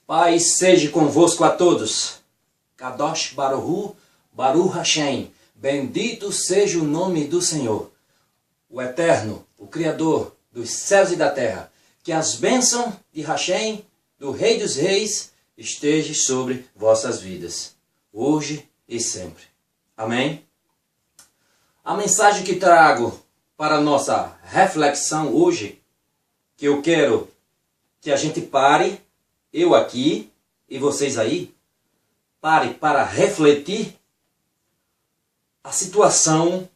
Paz seja convosco a todos. Kadosh Baruhu, Baruch Hashem. Bendito seja o nome do Senhor, o Eterno, o Criador dos céus e da terra. Que as bênçãos de Hashem, do Rei dos Reis, estejam sobre vossas vidas, hoje e sempre. Amém? A mensagem que trago para a nossa reflexão hoje, que eu quero que a gente pare, eu aqui e vocês aí, pare para refletir a situação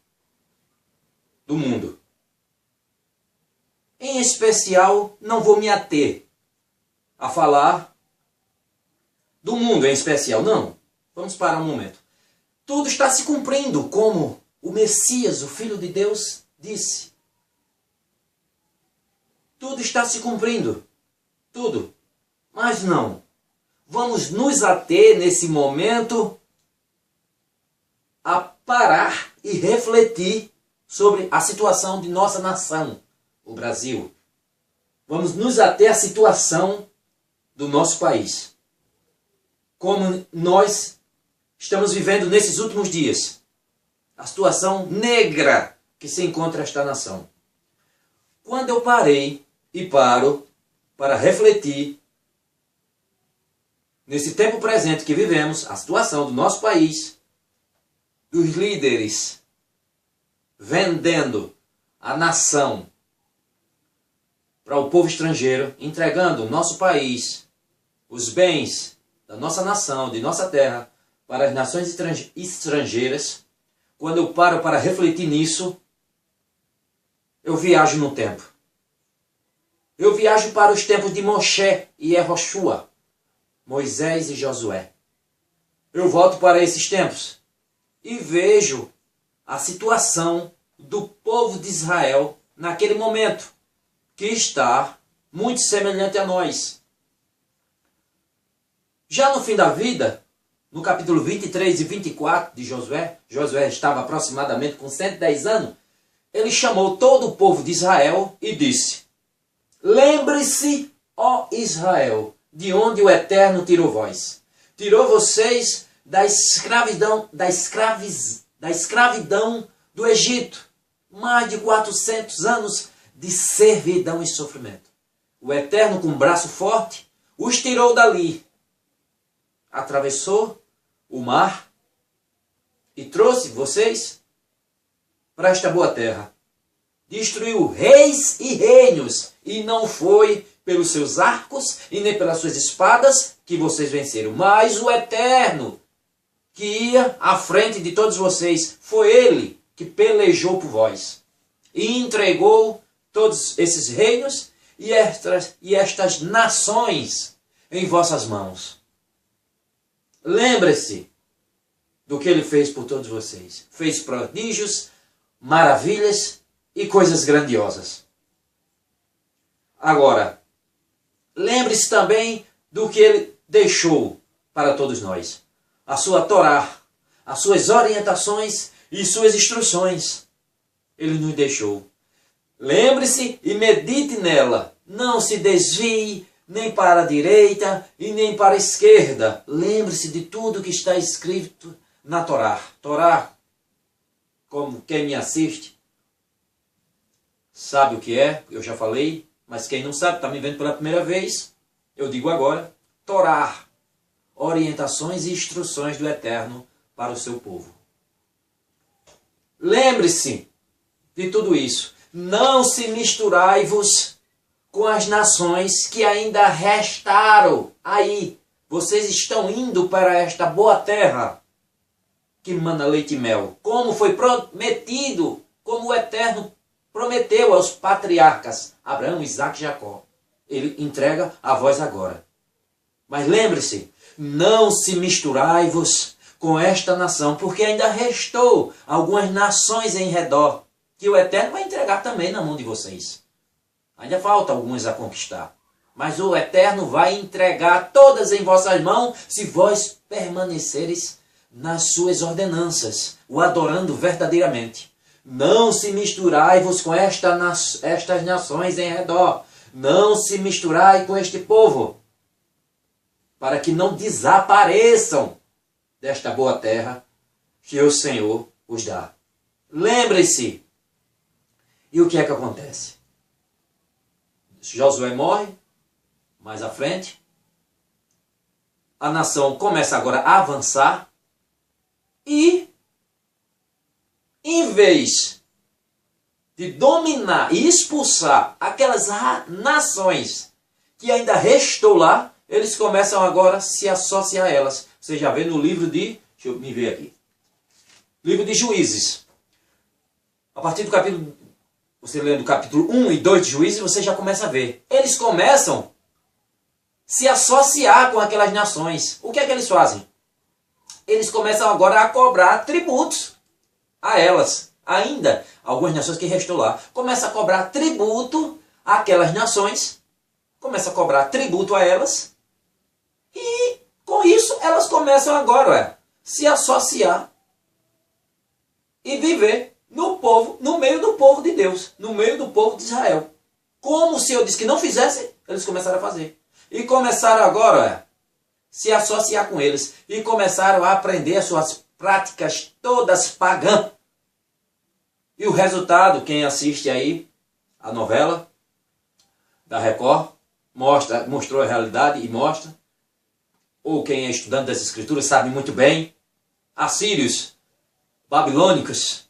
do mundo. Em especial, não vou me ater a falar do mundo em especial, não. Vamos parar um momento. Tudo está se cumprindo como o Messias, o Filho de Deus, disse. Tudo está se cumprindo. Tudo. Mas não. Vamos nos ater nesse momento a parar e refletir sobre a situação de nossa nação, o Brasil. Vamos nos ater à situação do nosso país. Como nós estamos vivendo nesses últimos dias. A situação negra que se encontra esta nação. Quando eu parei e paro para refletir nesse tempo presente que vivemos, a situação do nosso país, dos líderes vendendo a nação para o povo estrangeiro, entregando o nosso país, os bens da nossa nação, de nossa terra, para as nações estrangeiras. Quando eu paro para refletir nisso, eu viajo no tempo. Eu viajo para os tempos de Moshe e Yehoshua, Moisés e Josué. Eu volto para esses tempos e vejo a situação do povo de Israel naquele momento, que está muito semelhante a nós. Já no fim da vida, no capítulo 23 e 24 de Josué, Josué estava aproximadamente com 110 anos, ele chamou todo o povo de Israel e disse: lembre-se, ó Israel, de onde o Eterno tirou vós. Tirou vocês da escravidão, da escravidão do Egito. Mais de 400 anos de servidão e sofrimento. O Eterno, com um braço forte, os tirou dali. Atravessou o mar e trouxe vocês para esta boa terra. Destruiu reis e reinos, e não foi pelos seus arcos e nem pelas suas espadas que vocês venceram, mas o Eterno que ia à frente de todos vocês, foi Ele que pelejou por vós e entregou todos esses reinos e estas nações em vossas mãos. Lembre-se do que Ele fez por todos vocês. Fez prodígios, maravilhas e coisas grandiosas. Agora, lembre-se também do que Ele deixou para todos nós. A sua Torá, as suas orientações e suas instruções. Ele nos deixou. Lembre-se e medite nela. Não se desvie nem para a direita e nem para a esquerda. Lembre-se de tudo que está escrito na Torá. Torá, como quem me assiste, sabe o que é, eu já falei, mas quem não sabe, está me vendo pela primeira vez, eu digo agora, Torá, orientações e instruções do Eterno para o seu povo. Lembre-se de tudo isso. Não se misturai-vos com as nações que ainda restaram aí. Vocês estão indo para esta boa terra que mana leite e mel. Como foi prometido, como o Eterno prometeu aos patriarcas Abraão, Isaque e Jacó. Ele entrega a vós agora. Mas lembre-se, não se misturai-vos com esta nação, porque ainda restou algumas nações em redor, que o Eterno vai entregar também na mão de vocês. Ainda falta algumas a conquistar. Mas o Eterno vai entregar todas em vossas mãos, se vós permaneceres nas suas ordenanças, o adorando verdadeiramente. Não se misturai-vos com estas nações em redor. Não se misturai com este povo. para que não desapareçam desta boa terra que o Senhor os dá. Lembre-se. E o que é que acontece? Josué morre, mais à frente. A nação começa agora a avançar e, em vez de dominar e expulsar aquelas nações que ainda restou lá, eles começam agora a se associar a elas. Você já vê no livro de... Deixa eu me ver aqui. Livro de Juízes. A partir do capítulo... Você lendo o capítulo 1 e 2 de Juízes, você já começa a ver. Eles começam a se associar com aquelas nações. O que é que eles fazem? Eles começam agora a cobrar tributos a elas. Ainda, algumas nações que restou lá. Começam a cobrar tributo àquelas nações. Começam a cobrar tributo a elas. E com isso elas começam agora se associar e viver no povo, no meio do povo de Deus, no meio do povo de Israel. Como o Senhor disse que não fizessem, eles começaram a fazer. E começaram agora se associar com eles. E começaram a aprender as suas práticas todas pagãs. E o resultado, quem assiste aí a novela da Record, mostrou a realidade e mostra. Ou quem é estudante das Escrituras sabe muito bem. Assírios, babilônicos,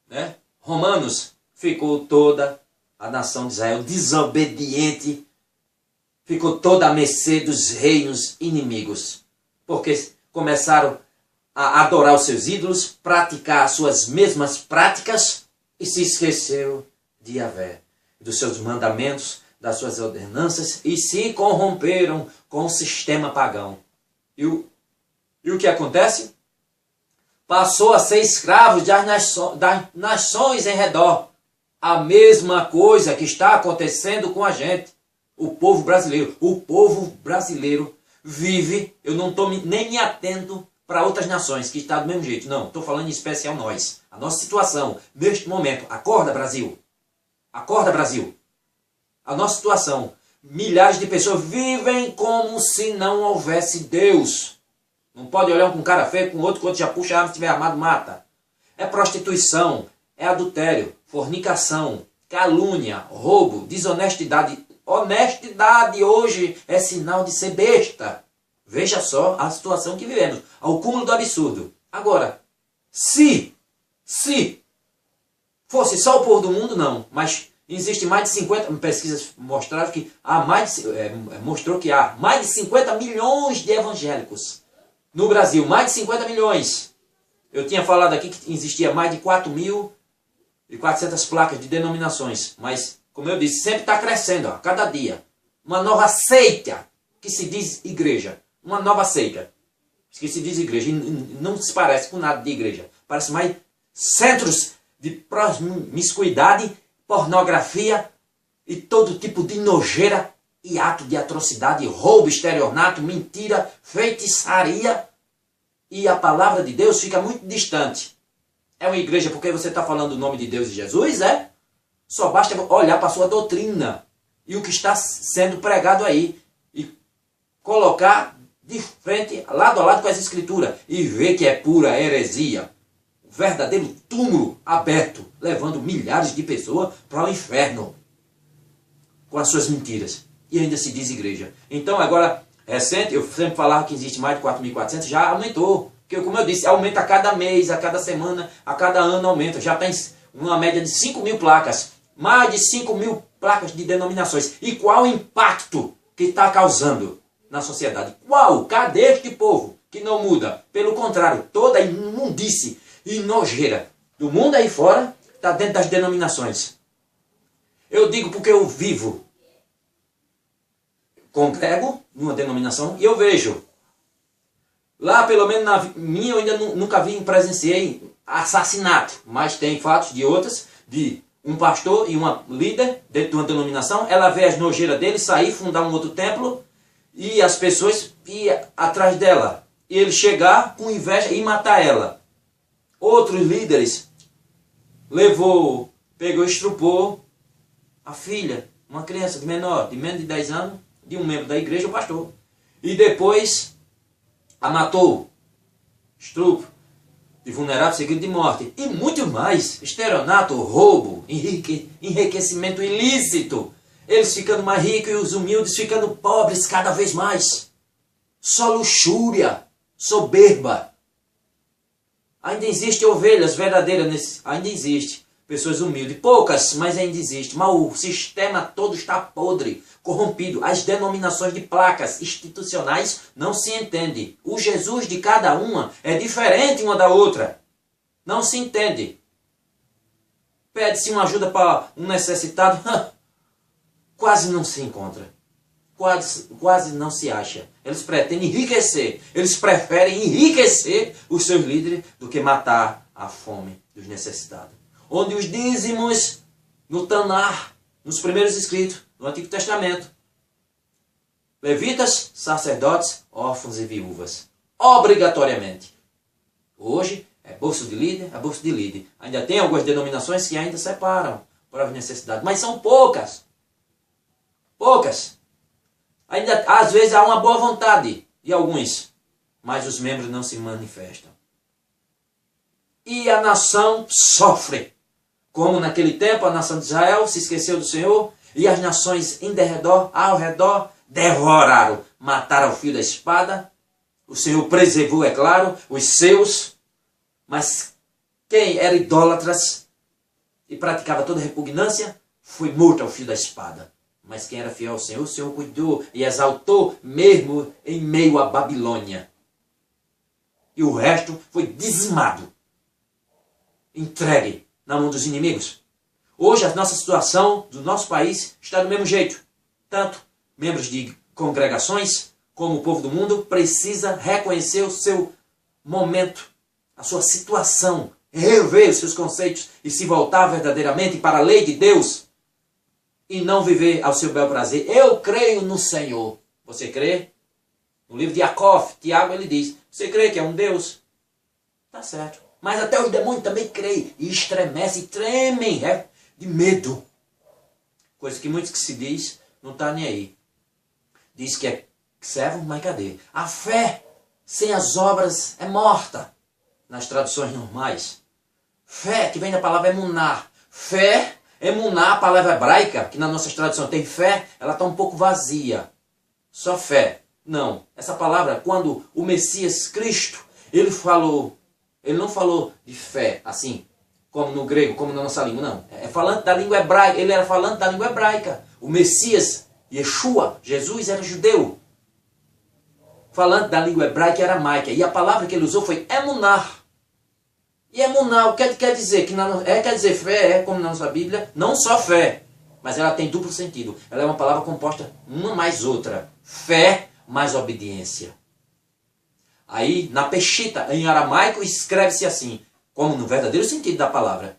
né? Romanos, ficou toda a nação de Israel desobediente, ficou toda a mercê dos reinos inimigos, porque começaram a adorar os seus ídolos, praticar as suas mesmas práticas e se esqueceu de Yahvé, dos seus mandamentos, das suas ordenanças e se corromperam com o sistema pagão. E o que acontece? Passou a ser escravo das nações em redor. A mesma coisa que está acontecendo com a gente. O povo brasileiro. O povo brasileiro vive, eu não estou nem me atento para outras nações que estão do mesmo jeito. Não, estou falando em especial nós. A nossa situação, neste momento. Acorda, Brasil. Acorda, Brasil. A nossa situação. Milhares de pessoas vivem como se não houvesse Deus. Não pode olhar com cara feio, com o outro já puxa a arma, se estiver armado, mata. É prostituição, é adultério, fornicação, calúnia, roubo, desonestidade. Honestidade hoje é sinal de ser besta. Veja só a situação que vivemos, ao cúmulo do absurdo. Agora, se fosse só o povo do mundo, não, mas existe mais de 50, pesquisas mostraram que mostrou que há mais de 50 milhões de evangélicos. No Brasil, mais de 50 milhões. Eu tinha falado aqui que existia mais de 4.400 placas de denominações. Mas, como eu disse, sempre está crescendo, a cada dia. Uma nova seita que se diz igreja. Uma nova seita que se diz igreja. E não se parece com nada de igreja. Parece mais centros de promiscuidade, pornografia e todo tipo de nojeira e ato de atrocidade, roubo, estelionato, mentira, feitiçaria. E a palavra de Deus fica muito distante. É uma igreja porque você está falando o nome de Deus e Jesus, é? Só basta olhar para a sua doutrina e o que está sendo pregado aí. E colocar de frente, lado a lado com as escrituras. E ver que é pura heresia. Um verdadeiro túmulo aberto, levando milhares de pessoas para o inferno. Com as suas mentiras. E ainda se diz igreja. Então agora, recente, eu sempre falava que existe mais de 4.400, já aumentou. Porque, como eu disse, aumenta a cada mês, a cada semana, a cada ano aumenta. Já tem uma média de 5.000 placas. Mais de 5.000 placas de denominações. E qual o impacto que está causando na sociedade? Qual? Cadê este povo que não muda? Pelo contrário, toda a imundice e nojeira do mundo aí fora está dentro das denominações. Eu digo porque eu vivo. Congrego numa denominação e eu vejo. Lá, pelo menos na minha, eu ainda nunca presenciei assassinato. Mas tem fatos de outras, de um pastor e uma líder dentro de uma denominação. Ela vê as nojeiras dele sair, fundar um outro templo e as pessoas ir atrás dela. E ele chegar com inveja e matar ela. Outros líderes pegou e estrupou a filha, uma criança de menos de 10 anos, de um membro da igreja, o pastor. e depois a matou, estupro, de vulnerável seguido de morte, e muito mais, estelionato, roubo, enriquecimento ilícito, eles ficando mais ricos e os humildes ficando pobres cada vez mais, só luxúria, soberba. Ainda existe ovelhas verdadeiras, ainda existe pessoas humildes, poucas, mas ainda existe, mas o sistema todo está podre, corrompido, as denominações de placas institucionais não se entendem, o Jesus de cada uma é diferente uma da outra, não se entende. Pede-se uma ajuda para um necessitado, quase não se encontra, quase não se acha. Eles pretendem enriquecer, eles preferem enriquecer os seus líderes do que matar a fome dos necessitados. Onde os dízimos no Tanar, nos primeiros escritos do Antigo Testamento, levitas, sacerdotes, órfãos e viúvas, obrigatoriamente. Hoje é bolso de líder, é bolso de líder. Ainda tem algumas denominações que ainda separam para as necessidades, mas são poucas. Poucas. Ainda, às vezes há uma boa vontade de alguns, mas os membros não se manifestam. E a nação sofre. Como naquele tempo a nação de Israel se esqueceu do Senhor e as nações ao redor, devoraram, mataram o fio da espada. O Senhor preservou, é claro, os seus, mas quem era idólatras e praticava toda repugnância foi morto ao fio da espada. Mas quem era fiel ao Senhor, o Senhor cuidou e exaltou mesmo em meio à Babilônia. E o resto foi dizimado, entregue na mão dos inimigos. Hoje a nossa situação do nosso país está do mesmo jeito. Tanto membros de congregações como o povo do mundo precisa reconhecer o seu momento, a sua situação, rever os seus conceitos e se voltar verdadeiramente para a lei de Deus e não viver ao seu bel prazer. Eu creio no Senhor. Você crê? No livro de Jacó, Tiago, ele diz, você crê que é um Deus? Tá certo. Mas até os demônios também creem e estremecem, tremem de medo. Coisa que muitos que se diz não está nem aí. Diz que é servo, mas cadê? A fé sem as obras é morta. Nas traduções normais. Fé, que vem da palavra emuná. Fé, emuná, a palavra hebraica, que na nossa tradução tem fé, ela está um pouco vazia. Só fé. Não. Essa palavra, quando o Messias Cristo, ele não falou de fé, assim, como no grego, como na nossa língua, não. É falando da língua hebraica, ele era falando da língua hebraica. O Messias, Yeshua, Jesus era judeu. Falando da língua hebraica e aramaica. E a palavra que ele usou foi emuná. E emuná, o que quer dizer? Quer dizer fé, como na nossa Bíblia, não só fé, mas ela tem duplo sentido. Ela é uma palavra composta uma mais outra. Fé mais obediência. Aí, na Peshita, em aramaico, escreve-se assim, como no verdadeiro sentido da palavra.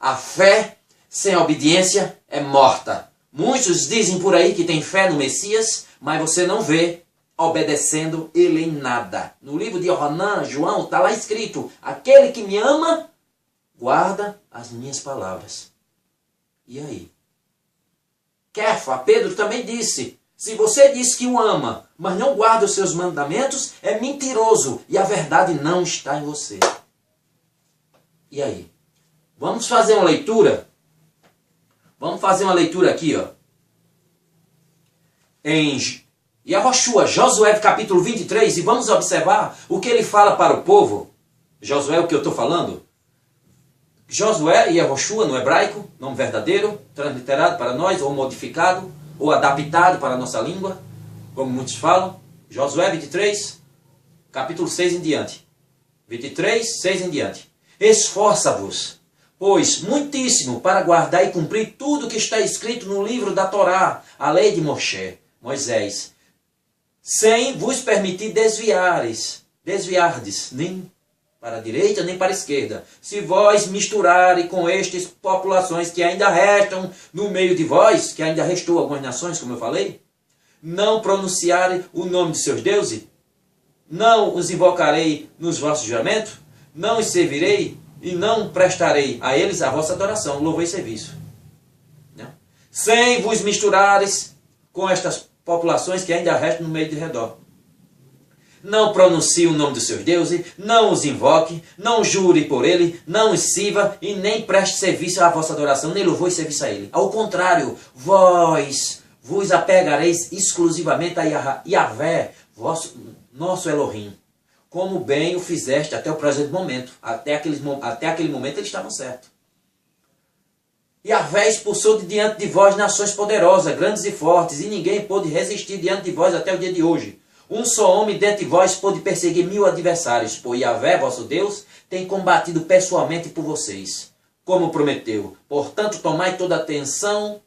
A fé sem obediência é morta. Muitos dizem por aí que tem fé no Messias, mas você não vê obedecendo ele em nada. No livro de João, está lá escrito, aquele que me ama, guarda as minhas palavras. E aí? Kefa, Pedro também disse, se você diz que o ama, mas não guarda os seus mandamentos, é mentiroso e a verdade não está em você. E aí? Vamos fazer uma leitura? Vamos fazer uma leitura aqui, ó. Em Josué capítulo 23, e vamos observar o que ele fala para o povo. Josué, o que eu estou falando? Josué e Yehoshua no hebraico, nome verdadeiro, transliterado para nós, ou modificado, ou adaptado para a nossa língua, como muitos falam. Josué 23, capítulo 6 em diante. 23, 6 em diante. Esforça-vos, pois, muitíssimo para guardar e cumprir tudo que está escrito no livro da Torá, a lei de Moisés, sem vos permitir desviardes, nem para a direita, nem para a esquerda. Se vós misturarem com estas populações que ainda restam no meio de vós, que ainda restou algumas nações, como eu falei, não pronunciarem o nome de seus deuses, não os invocarei nos vossos juramentos, não os servirei e não prestarei a eles a vossa adoração, louvor e serviço. Sem vos misturares com estas populações que ainda restam no meio de redor. Não pronuncie o nome dos seus deuses, não os invoque, não jure por ele, não os sirva e nem preste serviço à vossa adoração, nem louvor e serviço a ele. Ao contrário, vós vos apegareis exclusivamente a Yahvé, nosso Elohim, como bem o fizeste até o presente momento. Até aquele momento eles estavam certos. Yahvé expulsou de diante de vós nações poderosas, grandes e fortes, e ninguém pôde resistir diante de vós até o dia de hoje. Um só homem dentre vós pôde perseguir 1000 adversários, pois Yahvé, vosso Deus, tem combatido pessoalmente por vocês, como prometeu. Portanto, tomai toda atenção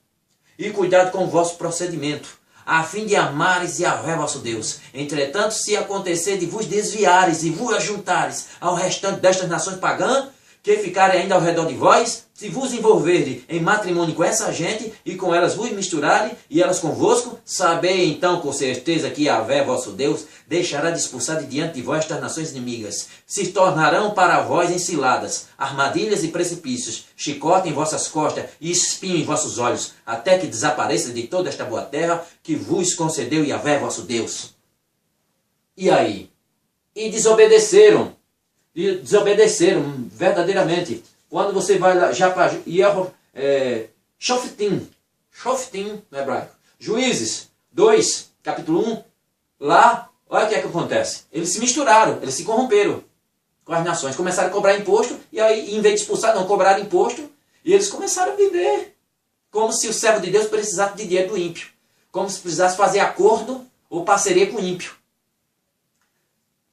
e cuidado com o vosso procedimento, a fim de amares Yahvé, vosso Deus. Entretanto, se acontecer de vos desviares e vos ajuntares ao restante destas nações pagãs, que ficarem ainda ao redor de vós, se vos envolverem em matrimônio com essa gente, e com elas vos misturarem, e elas convosco, sabei então com certeza que Yahvé, vosso Deus, deixará de expulsar de diante de vós estas nações inimigas. Se tornarão para vós ensiladas, armadilhas e precipícios, chicote em vossas costas e espinho em vossos olhos, até que desapareça de toda esta boa terra que vos concedeu Yahvé, vosso Deus. E aí? E desobedeceram verdadeiramente. Quando você vai lá, já para Shoftim no hebraico, Juízes 2, capítulo 1, lá, olha o que é que acontece. Eles se misturaram, eles se corromperam com as nações, começaram a cobrar imposto, e aí, em vez de expulsar, não cobraram imposto, e eles começaram a viver como se o servo de Deus precisasse de dinheiro do ímpio, como se precisasse fazer acordo ou parceria com o ímpio,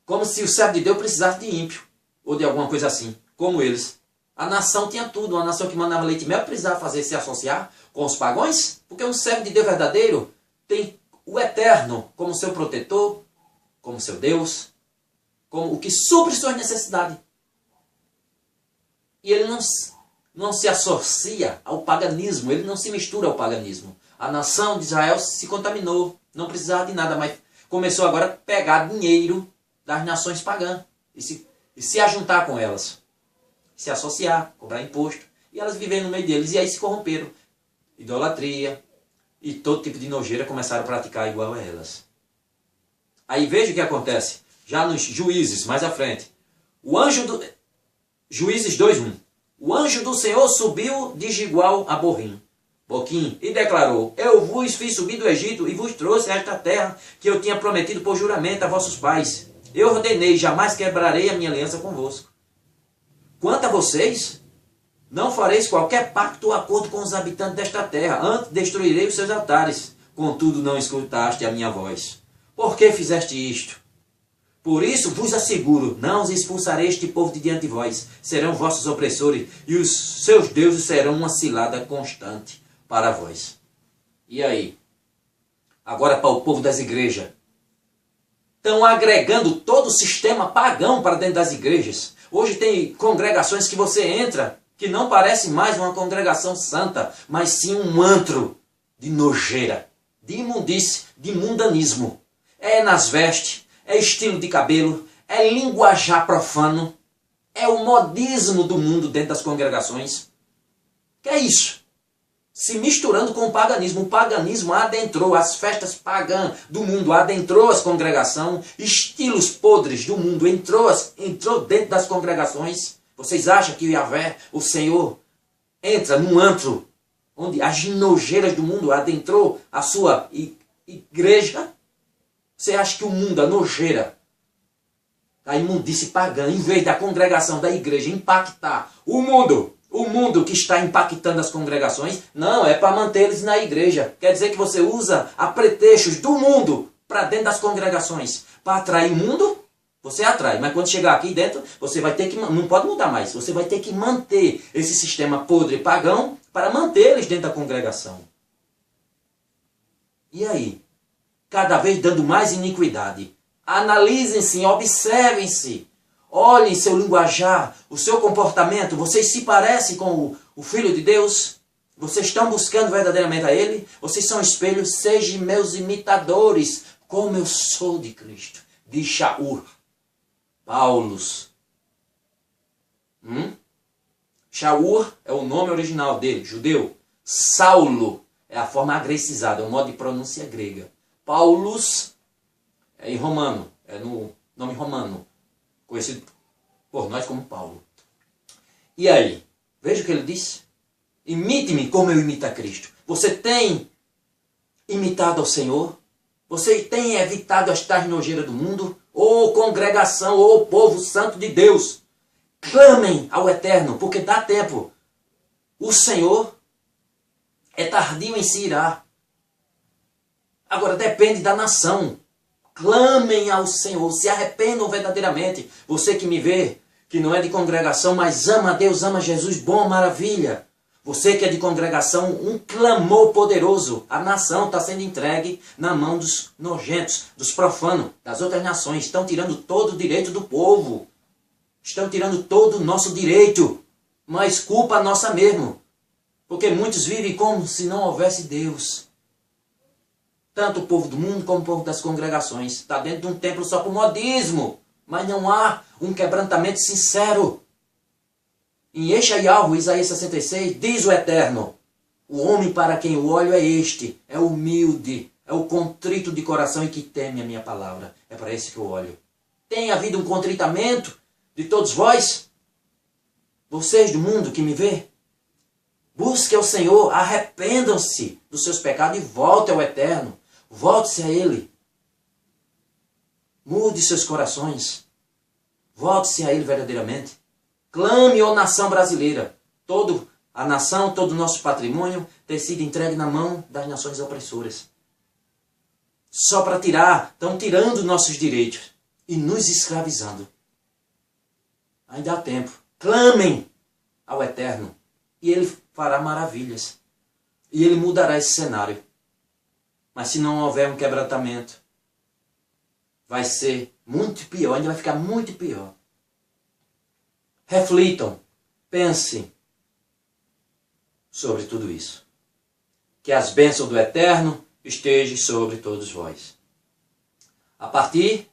como se o servo de Deus precisasse de ímpio, ou de alguma coisa assim, como eles. A nação tinha tudo, uma nação que mandava leite e mel precisava se associar com os pagãos, porque um servo de Deus verdadeiro tem o Eterno como seu protetor, como seu Deus, como o que supre suas necessidades. E ele não se associa ao paganismo, ele não se mistura ao paganismo. A nação de Israel se contaminou, não precisava de nada, mas começou agora a pegar dinheiro das nações pagãs e se ajuntar com elas, se associar, cobrar imposto, e elas vivendo no meio deles, e aí se corromperam. Idolatria e todo tipo de nojeira começaram a praticar igual a elas. Aí veja o que acontece, já nos Juízes, mais à frente. Juízes 2:1. O anjo do Senhor subiu de Gilgal a Boquim, e declarou: Eu vos fiz subir do Egito e vos trouxe a esta terra que eu tinha prometido por juramento a vossos pais. Eu ordenei, jamais quebrarei a minha aliança convosco. Quanto a vocês, não fareis qualquer pacto ou acordo com os habitantes desta terra, antes destruirei os seus altares. Contudo, não escutaste a minha voz. Por que fizeste isto? Por isso vos asseguro, não os expulsarei este povo de diante de vós. Serão vossos opressores, e os seus deuses serão uma cilada constante para vós. E aí? Agora para o povo das igrejas. Estão agregando todo o sistema pagão para dentro das igrejas. Hoje tem congregações que você entra, que não parece mais uma congregação santa, mas sim um antro de nojeira, de imundície, de mundanismo. É nas vestes, é estilo de cabelo, é linguajar profano, é o modismo do mundo dentro das congregações. Que é isso? Se misturando com o paganismo. O paganismo adentrou as festas pagãs do mundo, adentrou as congregações, estilos podres do mundo, entrou dentro das congregações. Vocês acham que o Yahvé, o Senhor, entra num antro onde as nojeiras do mundo adentrou a sua igreja? Você acha que o mundo, a nojeira, a imundície pagã, em vez da congregação da igreja impactar o mundo que está impactando as congregações, não, é para manter eles na igreja. Quer dizer que você usa a pretextos do mundo para dentro das congregações. Para atrair o mundo, você atrai. Mas quando chegar aqui dentro, você vai ter que, não pode mudar mais, você vai ter que manter esse sistema podre pagão para manter eles dentro da congregação. E aí? Cada vez dando mais iniquidade. Analisem-se, observem-se. Olhem seu linguajar, o seu comportamento. Vocês se parecem com o Filho de Deus? Vocês estão buscando verdadeiramente a Ele? Vocês são espelhos? Sejam meus imitadores, como eu sou de Cristo. De Shaul. Paulos. Shaul é o nome original dele, judeu. Saulo é a forma agrecizada, é o modo de pronúncia grega. Paulus é em romano, é no nome romano, conhecido por nós como Paulo. E aí, veja o que ele disse. Imite-me como eu imito a Cristo. Você tem imitado ao Senhor? Você tem evitado as tais nojeiras do mundo? Ô congregação, ô povo santo de Deus, clamem ao Eterno, porque dá tempo. O Senhor é tardio em se irar. Agora depende da nação. Clamem ao Senhor, se arrependam verdadeiramente. Você que me vê, que não é de congregação, mas ama a Deus, ama Jesus, bom, maravilha. Você que é de congregação, um clamor poderoso. A nação está sendo entregue na mão dos nojentos, dos profanos, das outras nações. Estão tirando todo o direito do povo. Estão tirando todo o nosso direito. Mas culpa nossa mesmo. Porque muitos vivem como se não houvesse Deus. Tanto o povo do mundo como o povo das congregações. Está dentro de um templo só por modismo. Mas não há um quebrantamento sincero. Em Yeshayahu, Isaías 66, diz o Eterno: o homem para quem eu olho é este, é humilde, é o contrito de coração e que teme a minha palavra. É para esse que eu olho. Tem havido um contritamento de todos vós? Vocês do mundo que me vê? Busque ao Senhor, arrependam-se dos seus pecados e voltem ao Eterno. Volte-se a Ele. Mude seus corações. Volte-se a Ele verdadeiramente. Clame, ó nação brasileira. A nação, todo o nosso patrimônio tem sido entregue na mão das nações opressoras. Só para tirar, estão tirando nossos direitos e nos escravizando. Ainda há tempo. Clamem ao Eterno e Ele fará maravilhas. E Ele mudará esse cenário. Mas se não houver um quebrantamento, vai ser muito pior, ainda vai ficar muito pior. Reflitam, pensem sobre tudo isso. Que as bênçãos do Eterno estejam sobre todos vós. A partir,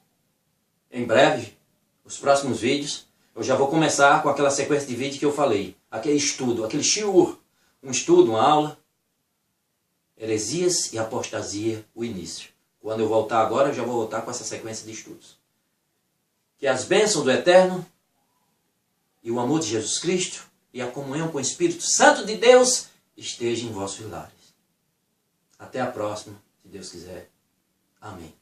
em breve, os próximos vídeos, eu já vou começar com aquela sequência de vídeos que eu falei. Aquele estudo, aquele shiur. Um estudo, uma aula. Heresias e apostasia, o início. Quando eu voltar agora, eu já vou voltar com essa sequência de estudos. Que as bênçãos do Eterno e o amor de Jesus Cristo e a comunhão com o Espírito Santo de Deus esteja em vossos lares. Até a próxima, se Deus quiser. Amém.